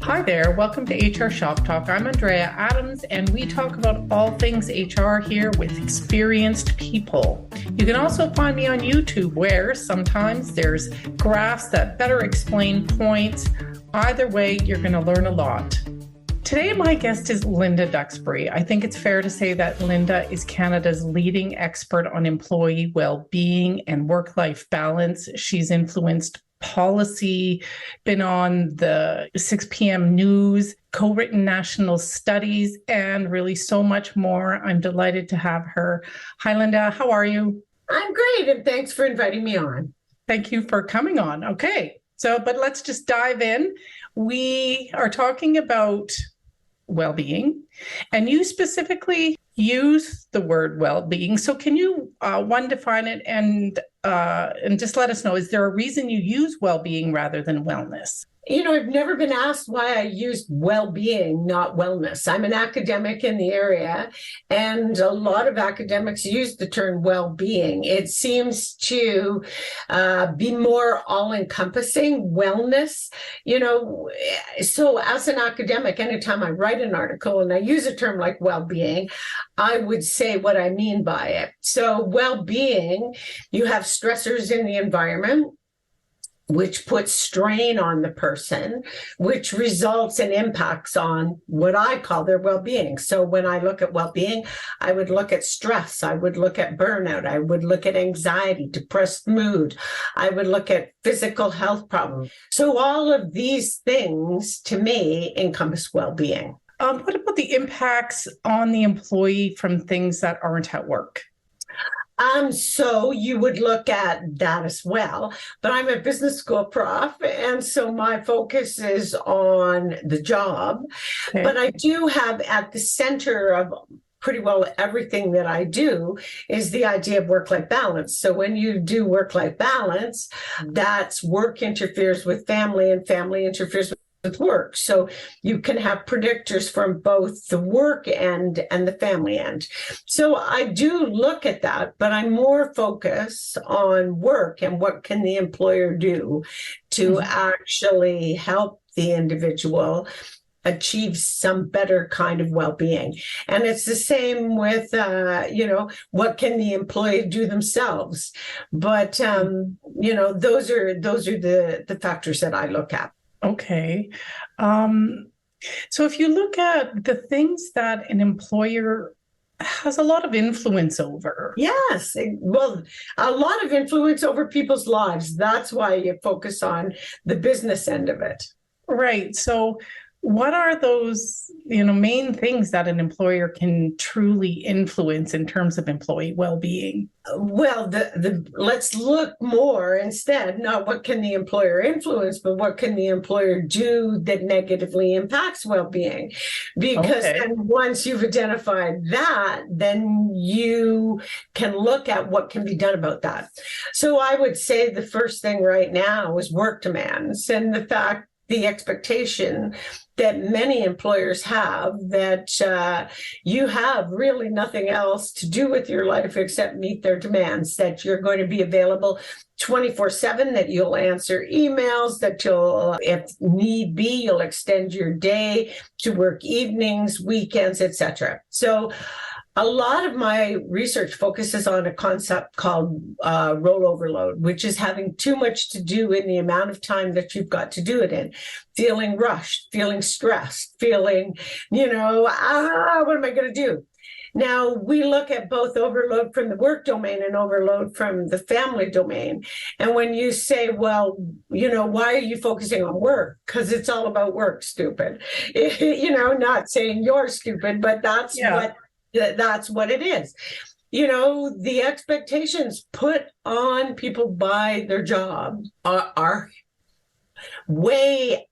Hi there, welcome to HR Shop Talk. I'm Andrea Adams, and we talk about all things HR here with experienced people. You can also find me on YouTube, where sometimes there's graphs that better explain points. Either way, you're going to learn a lot. Today, my guest is Linda Duxbury. I think it's fair to say that Linda is Canada's leading expert on employee well-being and work-life balance. She's influenced policy, been on the 6 p.m. news, co-written national studies, and really so much more. I'm delighted to have her. Hi, Linda. How are you? I'm great, and thanks for inviting me on. Thank you for coming on. Okay, but let's just dive in. We are talking about well-being, and you specifically use the word well-being. So can you, define it and just let us know, is there a reason you use well-being rather than wellness? You know, I've never been asked why I used well-being, not wellness. I'm an academic in the area, and a lot of academics use the term well-being. It seems to be more all-encompassing wellness. You know, so as an academic, anytime I write an article and I use a term like well-being, I would say what I mean by it. So well-being, you have stressors in the environment, which puts strain on the person, which results in impacts on what I call their well-being. So when I look at well-being, I would look at stress, I would look at burnout, I would look at anxiety, depressed mood, I would look at physical health problems. So all of these things, to me, encompass well-being. What about the impacts on the employee from things that aren't at work? So you would look at that as well, but I'm a business school prof, and so my focus is on the job. Okay. But I do have at the center of pretty well everything that I do is the idea of work-life balance. So when you do work-life balance, that's work interferes with family and family interferes with work. So you can have predictors from both the work end and the family end. So I do look at that, but I'm more focused on work and what can the employer do to actually help the individual achieve some better kind of well-being. And it's the same with, what can the employee do themselves? But, those are the factors that I look at. Okay. So if you look at the things that an employer has a lot of influence over. Yes. Well, a lot of influence over people's lives. That's why you focus on the business end of it. Right. So what are those, main things that an employer can truly influence in terms of employee well-being? Well, let's look more instead, not what can the employer influence, but what can the employer do that negatively impacts well-being? Because then once you've identified that, then you can look at what can be done about that. So I would say the first thing right now is work demands and the expectation that many employers have that you have really nothing else to do with your life except meet their demands, that you're going to be available 24/7, that you'll answer emails, that you'll, if need be, you'll extend your day to work evenings, weekends, etc. So a lot of my research focuses on a concept called role overload, which is having too much to do in the amount of time that you've got to do it in, feeling rushed, feeling stressed, feeling, what am I going to do? Now, we look at both overload from the work domain and overload from the family domain. And when you say, well, why are you focusing on work? Because it's all about work, stupid. Not saying you're stupid, but that's what it is. The expectations put on people by their job are way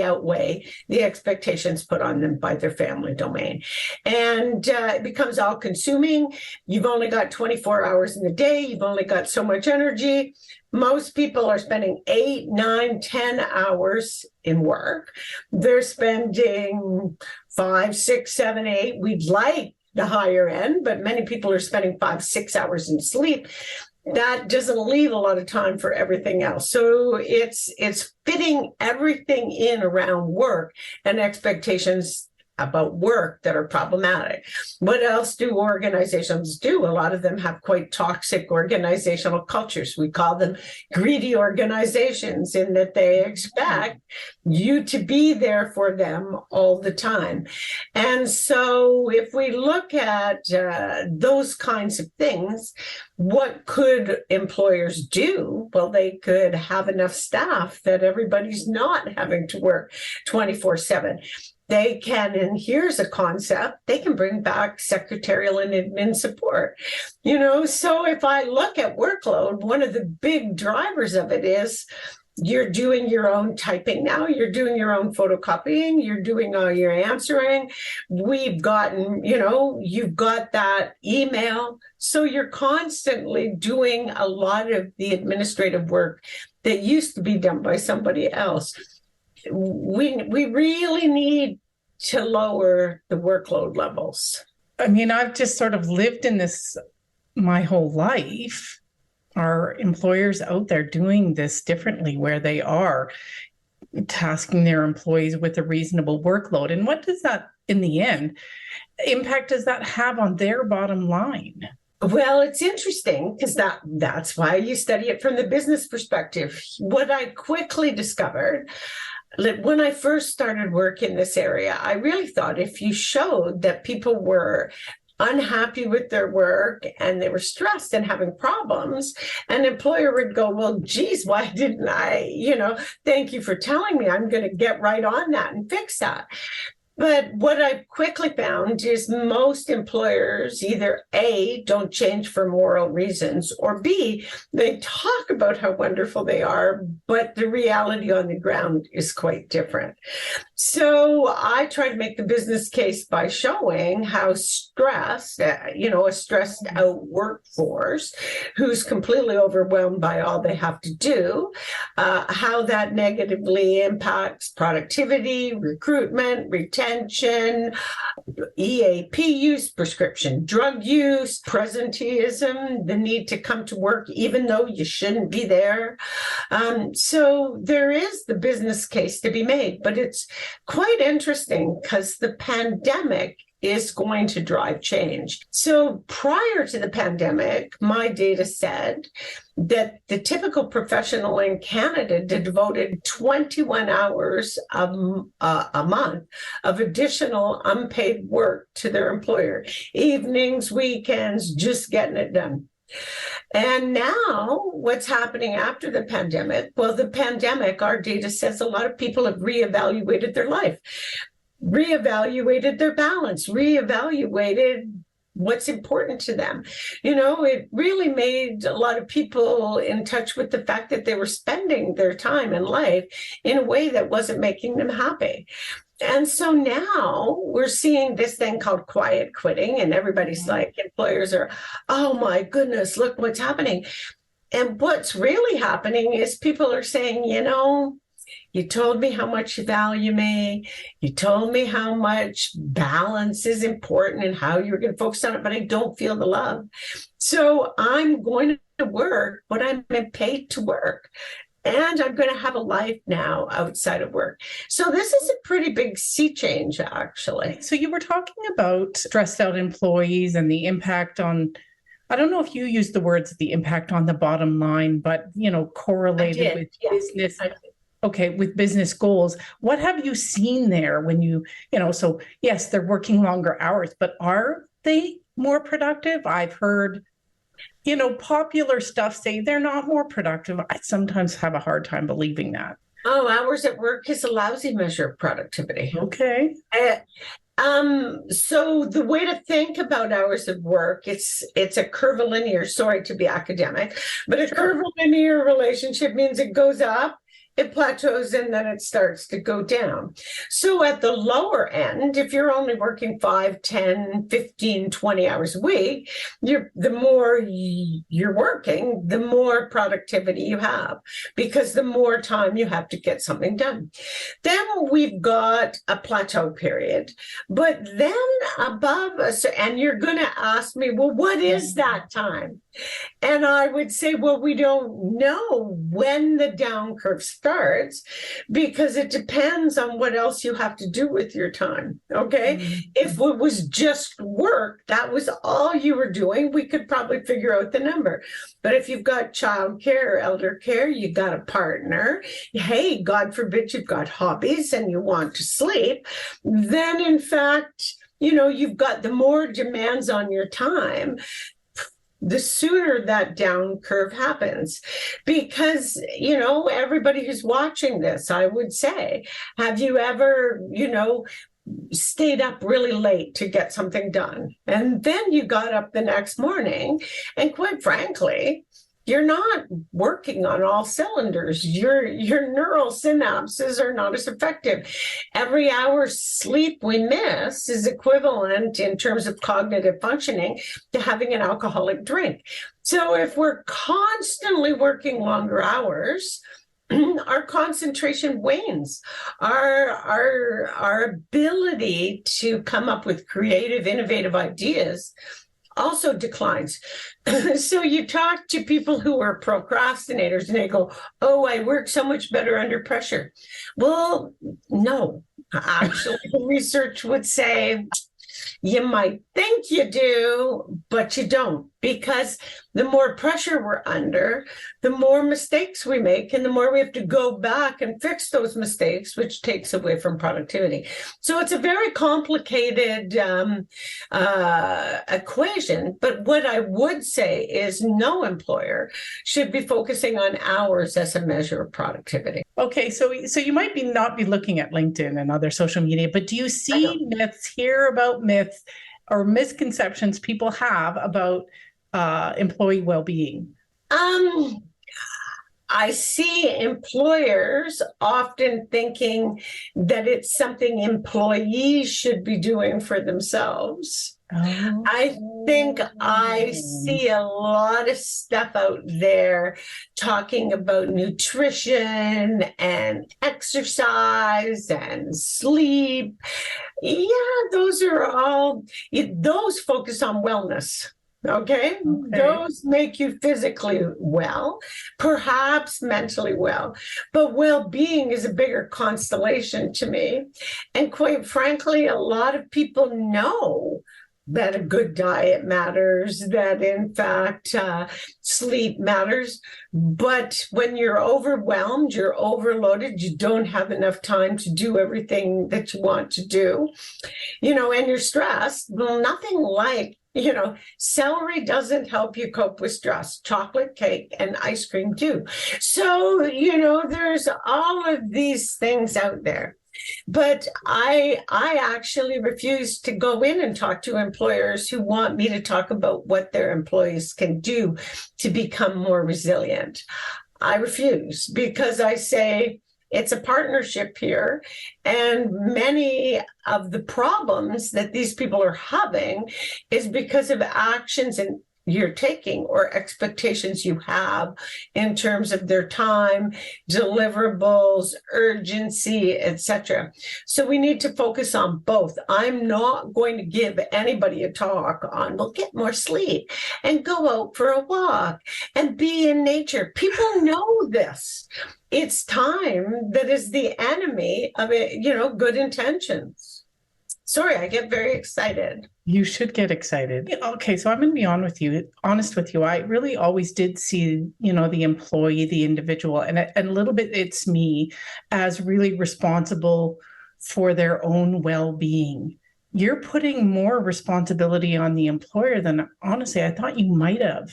outweigh the expectations put on them by their family domain. And it becomes all consuming. You've only got 24 hours in the day. You've only got so much energy. Most people are spending 8, 9, 10 hours in work. They're spending 5, 6, 7, 8. We'd like the higher end, but many people are spending 5, 6 hours in sleep. that doesn't leave a lot of time for everything else. So it's fitting everything in around work and expectations about work that are problematic. What else do organizations do? A lot of them have quite toxic organizational cultures. We call them greedy organizations, in that they expect you to be there for them all the time. And so if we look at those kinds of things, what could employers do? Well, they could have enough staff that everybody's not having to work 24/7. They can, and here's a concept, they can bring back secretarial and admin support. So if I look at workload, one of the big drivers of it is you're doing your own typing now, you're doing your own photocopying, you're doing all your answering. We've gotten, you've got that email. So you're constantly doing a lot of the administrative work that used to be done by somebody else. We really need to lower the workload levels. I mean, I've just sort of lived in this my whole life. Are employers out there doing this differently, where they are tasking their employees with a reasonable workload? And what does that, in the end, impact does that have on their bottom line? Well, it's interesting because that's why you study it from the business perspective. What I quickly discovered, when I first started work in this area, I really thought if you showed that people were unhappy with their work and they were stressed and having problems, an employer would go, well, geez, why didn't I, thank you for telling me, I'm going to get right on that and fix that. But what I quickly found is most employers either A, don't change for moral reasons, or B, they talk about how wonderful they are, but the reality on the ground is quite different. So I try to make the business case by showing how stressed, a stressed out workforce who's completely overwhelmed by all they have to do, how that negatively impacts productivity, recruitment, retention, EAP use, prescription drug use, presenteeism, the need to come to work even though you shouldn't be there. So there is the business case to be made, but it's quite interesting because the pandemic is going to drive change. So prior to the pandemic, my data said that the typical professional in Canada devoted 21 hours a month of additional unpaid work to their employer. Evenings, weekends, just getting it done. And now what's happening after the pandemic? Well, the pandemic, our data says a lot of people have reevaluated their life, reevaluated their balance, reevaluated what's important to them. It really made a lot of people in touch with the fact that they were spending their time and life in a way that wasn't making them happy. And so now we're seeing this thing called quiet quitting, and everybody's like, employers are, oh my goodness, look what's happening. And what's really happening is people are saying, you told me how much you value me. You told me how much balance is important and how you're going to focus on it, but I don't feel the love. So I'm going to work, but I'm paid to work. And I'm going to have a life now outside of work. So this is a pretty big sea change, actually. So you were talking about stressed out employees and the impact on, I don't know if you used the words, the impact on the bottom line, but, correlated with business. Okay, with business goals. What have you seen there when so yes, they're working longer hours, but are they more productive? I've heard popular stuff say they're not more productive. I sometimes have a hard time believing that. Oh, hours at work is a lousy measure of productivity. Okay. So the way to think about hours of work, it's a curvilinear, sorry to be academic, but a curvilinear relationship means it goes up it plateaus and then it starts to go down. So at the lower end, if you're only working 5, 10, 15, 20 hours a week, the more you're working, the more productivity you have, because the more time you have to get something done. Then we've got a plateau period, but then above us, and you're going to ask me, well, what is that time? And I would say, well, we don't know when the down curve starts, because it depends on what else you have to do with your time. Okay. Mm-hmm. If it was just work, that was all you were doing, we could probably figure out the number. But if you've got childcare or elder care, you got a partner, hey, God forbid you've got hobbies and you want to sleep, then in fact, you've got the more demands on your time, the sooner that down curve happens. Because, everybody who's watching this, I would say, have you ever, stayed up really late to get something done? And then you got up the next morning, and quite frankly, you're not working on all cylinders. Your neural synapses are not as effective. Every hour sleep we miss is equivalent in terms of cognitive functioning to having an alcoholic drink. So if we're constantly working longer hours, our concentration wanes. Our ability to come up with creative, innovative ideas also declines. So you talk to people who are procrastinators and they go, oh, I work so much better under pressure. Well, no, actually, the research would say you might think you do, but you don't, because the more pressure we're under, the more mistakes we make, and the more we have to go back and fix those mistakes, which takes away from productivity. So it's a very complicated equation. But what I would say is no employer should be focusing on hours as a measure of productivity. Okay, so you might not be looking at LinkedIn and other social media, but do you see myths, hear about myths or misconceptions people have about employee well-being? I see employers often thinking that it's something employees should be doing for themselves. Oh. I think I see a lot of stuff out there talking about nutrition and exercise and sleep. Yeah, those focus on wellness. Okay. Those make you physically well, perhaps mentally well, but well-being is a bigger constellation to me. And quite frankly, a lot of people know that a good diet matters, that in fact sleep matters. But when you're overwhelmed, you're overloaded, you don't have enough time to do everything that you want to do, and you're stressed. Well, nothing like celery doesn't help you cope with stress. Chocolate cake and ice cream do. So, there's all of these things out there. But I actually refuse to go in and talk to employers who want me to talk about what their employees can do to become more resilient. I refuse, because I say, it's a partnership here, and many of the problems that these people are having is because of actions and you're taking or expectations you have in terms of their time, deliverables, urgency, etc. So we need to focus on both. I'm not going to give anybody a talk on, well, get more sleep and go out for a walk and be in nature. People know this. It's time that is the enemy of it, good intentions. Sorry, I get very excited. You should get excited. Okay, so I'm going to be honest with you. I really always did see, the employee, the individual, and a little bit it's me as really responsible for their own well-being. You're putting more responsibility on the employer than, honestly, I thought you might have.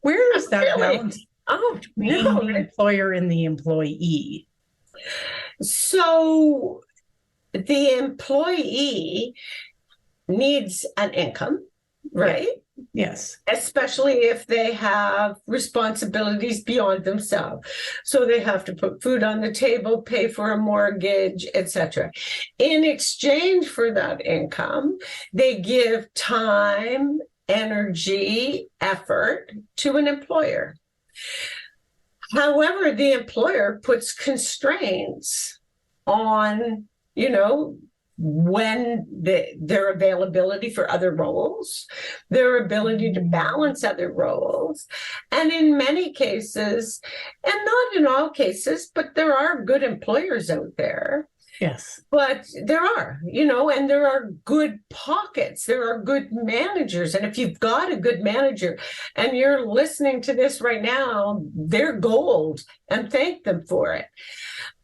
Where is that balance between the employer and the employee? So the employee needs an income, right? Yes. Especially if they have responsibilities beyond themselves. So they have to put food on the table, pay for a mortgage, etc. In exchange for that income, they give time, energy, effort to an employer. However, the employer puts constraints on, when their availability for other roles, their ability to balance other roles. And in many cases, and not in all cases, but there are good employers out there. Yes. But there are, and there are good pockets. There are good managers. And if you've got a good manager and you're listening to this right now, they're gold, and thank them for it.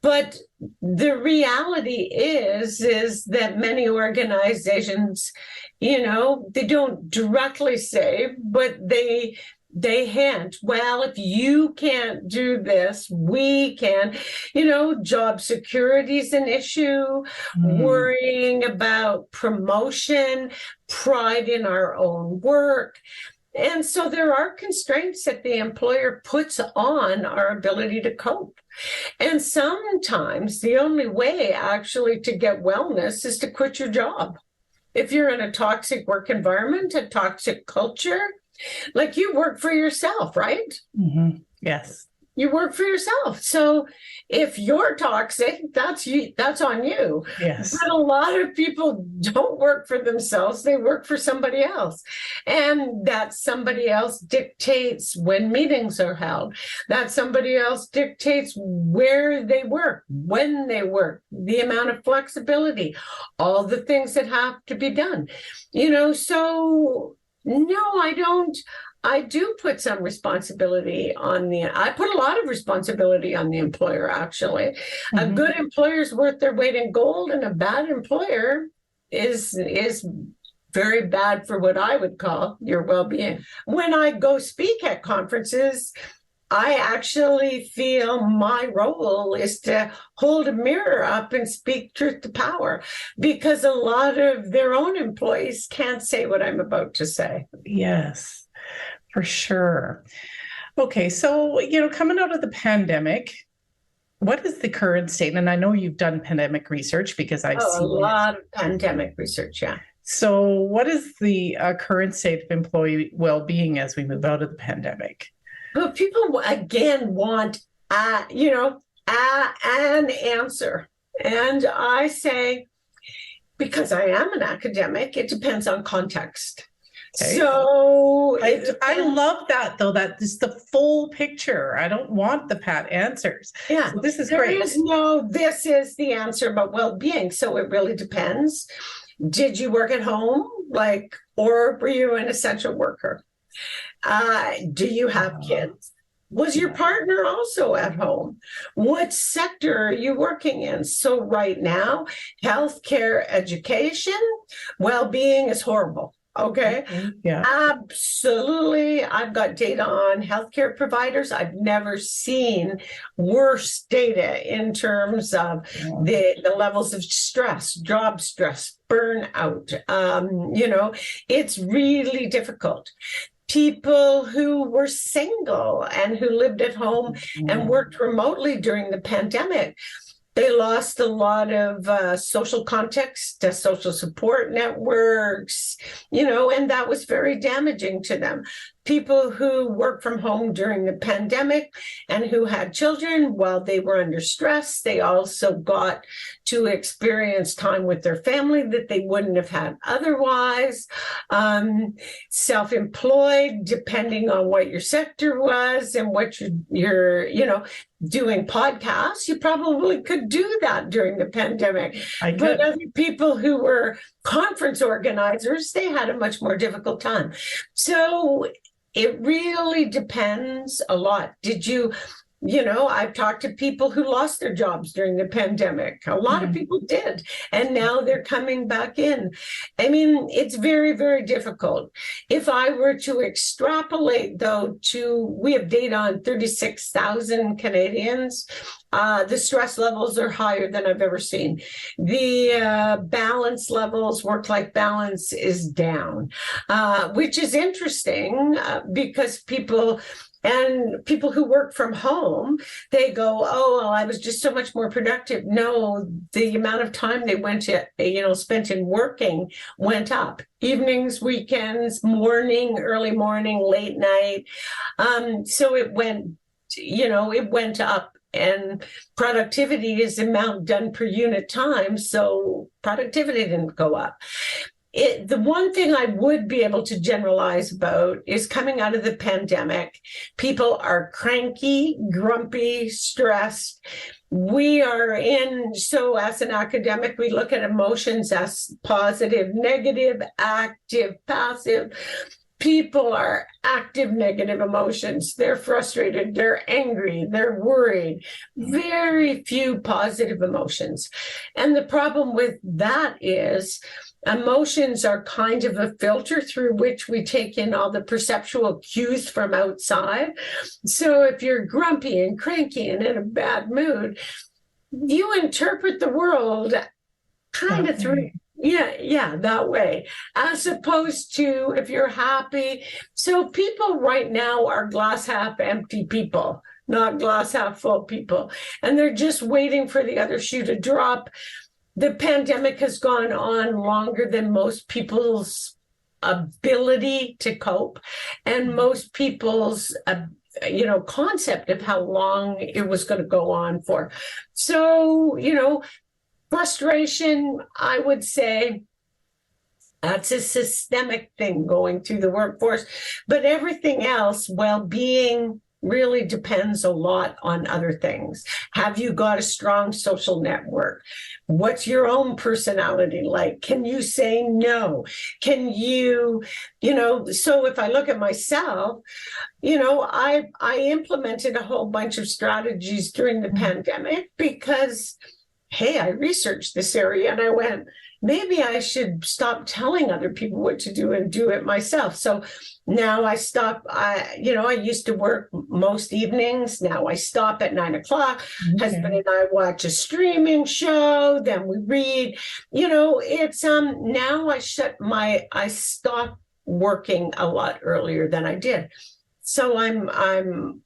But the reality is that many organizations, they don't directly say, but they hint, well, if you can't do this, we can. Job security is an issue, worrying about promotion, pride in our own work. And so there are constraints that the employer puts on our ability to cope. And sometimes the only way actually to get wellness is to quit your job. If you're in a toxic work environment, a toxic culture, like you work for yourself, right? Mm-hmm. Yes. You work for yourself. So if you're toxic, that's on you. Yes. But a lot of people don't work for themselves. They work for somebody else. And that somebody else dictates when meetings are held. That somebody else dictates where they work, when they work, the amount of flexibility, all the things that have to be done. So no, I don't. I do put some responsibility I put a lot of responsibility on the employer, actually. Mm-hmm. A good employer is worth their weight in gold, and a bad employer is very bad for what I would call your well-being. When I go speak at conferences, I actually feel my role is to hold a mirror up and speak truth to power, because a lot of their own employees can't say what I'm about to say. Yes. For sure. Okay, so, coming out of the pandemic, what is the current state? And I know you've done pandemic research because I've seen a lot of pandemic research, yeah. So what is the current state of employee well-being as we move out of the pandemic? Well, people, again, want, an answer. And I say, because I am an academic, it depends on context. Okay. So I love that, though. That is the full picture. I don't want the pat answers. Yeah, so this is great. This is the answer about well-being. So it really depends. Did you work at home, or were you an essential worker? Do you have kids? Was your partner also at home? What sector are you working in? So right now, healthcare, education, well-being is horrible. Okay. Yeah. Absolutely. I've got data on healthcare providers. I've never seen worse data in terms of the levels of stress, job stress, burnout. It's really difficult. People who were single and who lived at home and worked remotely during the pandemic, they lost a lot of social context, social support networks, and that was very damaging to them. People who worked from home during the pandemic and who had children, while they were under stress, they also got to experience time with their family that they wouldn't have had otherwise. Self-employed, depending on what your sector was and what you're doing podcasts, you probably could do that during the pandemic. But other people who were conference organizers, they had a much more difficult time. So it really depends a lot. Did you I've talked to people who lost their jobs during the pandemic. A lot of people did. And now they're coming back in. I mean, it's very, very difficult. If I were to extrapolate, though, we have data on 36,000 Canadians. The stress levels are higher than I've ever seen. The balance levels, work-life balance is down, which is interesting because people who work from home, they go, oh, well, I was just so much more productive. No, the amount of time they spent in working went up. Evenings, weekends, morning, early morning, late night. So it went up. And productivity is the amount done per unit time. So productivity didn't go up. The one thing I would be able to generalize about is coming out of the pandemic, people are cranky, grumpy, stressed. So as an academic, we look at emotions as positive, negative, active, passive. People are active negative emotions. They're frustrated, they're angry, they're worried. Very few positive emotions. And the problem with that is emotions are kind of a filter through which we take in all the perceptual cues from outside. So if you're grumpy and cranky and in a bad mood, you interpret the world kind of through that way, as opposed to if you're happy. So people right now are glass half empty people, not glass half full people, and they're just waiting for the other shoe to drop. The pandemic has gone on longer than most people's ability to cope, and most people's concept of how long it was going to go on for. So frustration, I would say, that's a systemic thing going through the workforce. But everything else, well-being, really depends a lot on other things. Have you got a strong social network? What's your own personality like? Can you say no? Can you, so if I look at myself, I implemented a whole bunch of strategies during the pandemic because, hey, I researched this area and I went, maybe I should stop telling other people what to do and do it myself. So now I stop. I used to work most evenings. Now I stop at 9 o'clock. Okay. Husband and I watch a streaming show. Then we read. It's now I stop working a lot earlier than I did. So I'm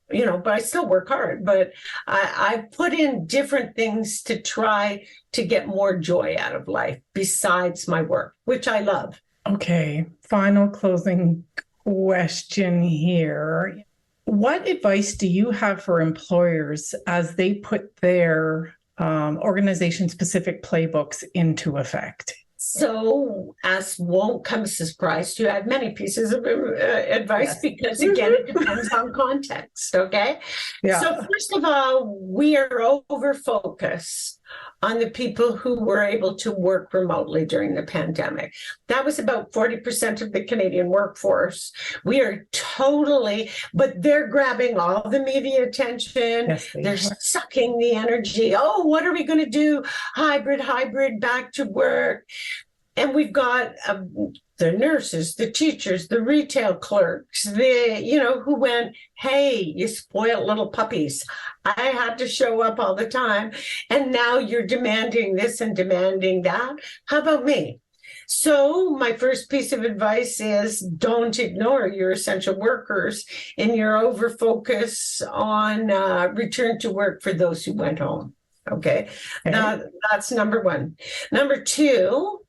but I still work hard, but I put in different things to try to get more joy out of life besides my work, which I love. Okay. Final closing question here. What advice do you have for employers as they put their organization-specific playbooks into effect? So, as won't come as a surprise to you, I have many pieces of advice because, again, it depends on context, okay? Yeah. So, first of all, we are over-focused on the people who were able to work remotely during the pandemic. That was about 40% of the Canadian workforce. We are but they're grabbing all the media attention. Yes, they're sucking the energy. Oh, what are we going to do? Hybrid, back to work. And we've got the nurses, the teachers, the retail clerks, who went, hey, you spoiled little puppies. I had to show up all the time. And now you're demanding this and demanding that. How about me? So my first piece of advice is don't ignore your essential workers in your over-focus on return to work for those who went home. Okay. That's number one. Number two,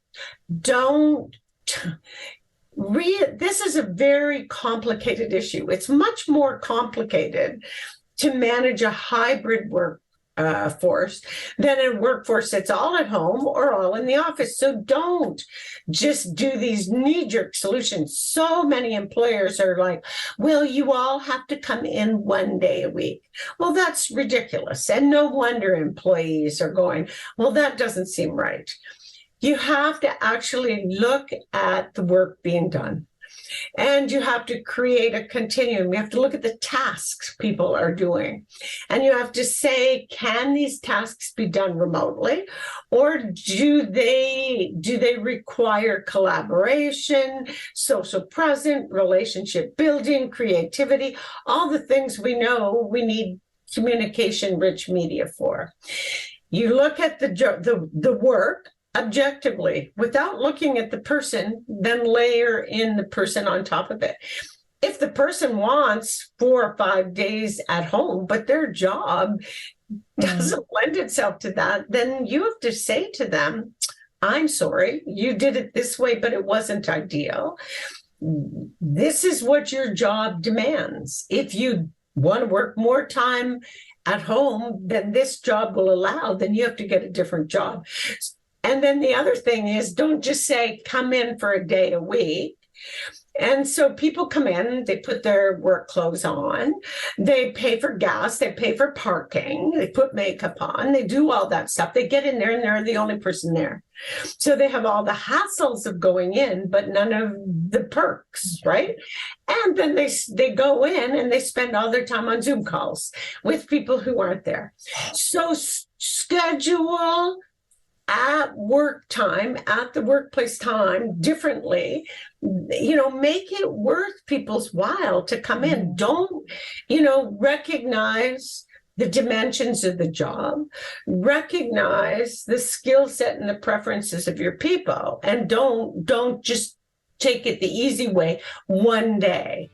this is a very complicated issue. It's much more complicated to manage a hybrid workforce than a workforce that's all at home or all in the office. So don't just do these knee-jerk solutions. So many employers are like, well, you all have to come in 1 day a week. Well, that's ridiculous. And no wonder employees are going, well, that doesn't seem right. You have to actually look at the work being done. And you have to create a continuum. You have to look at the tasks people are doing. And you have to say, can these tasks be done remotely? Or do they require collaboration, social presence, relationship building, creativity, all the things we know we need communication-rich media for. You look at the work objectively without looking at the person, then layer in the person on top of it. If the person wants 4 or 5 days at home, but their job doesn't lend itself to that, then you have to say to them, I'm sorry, you did it this way, but it wasn't ideal. This is what your job demands. If you want to work more time at home than this job will allow, then you have to get a different job. And then the other thing is, don't just say, come in for a day a week. And so people come in, they put their work clothes on, they pay for gas, they pay for parking, they put makeup on, they do all that stuff. They get in there and they're the only person there. So they have all the hassles of going in, but none of the perks, right? And then they go in and they spend all their time on Zoom calls with people who aren't there. So schedule at work time, at the workplace time differently, make it worth people's while to come in. Don't, recognize the dimensions of the job, recognize the skill set and the preferences of your people, and don't just take it the easy way one day.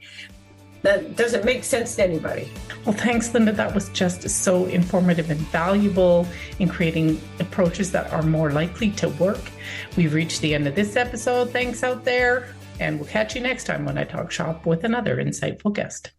That doesn't make sense to anybody. Well, thanks, Linda. That was just so informative and valuable in creating approaches that are more likely to work. We've reached the end of this episode. Thanks out there. And we'll catch you next time when I talk shop with another insightful guest.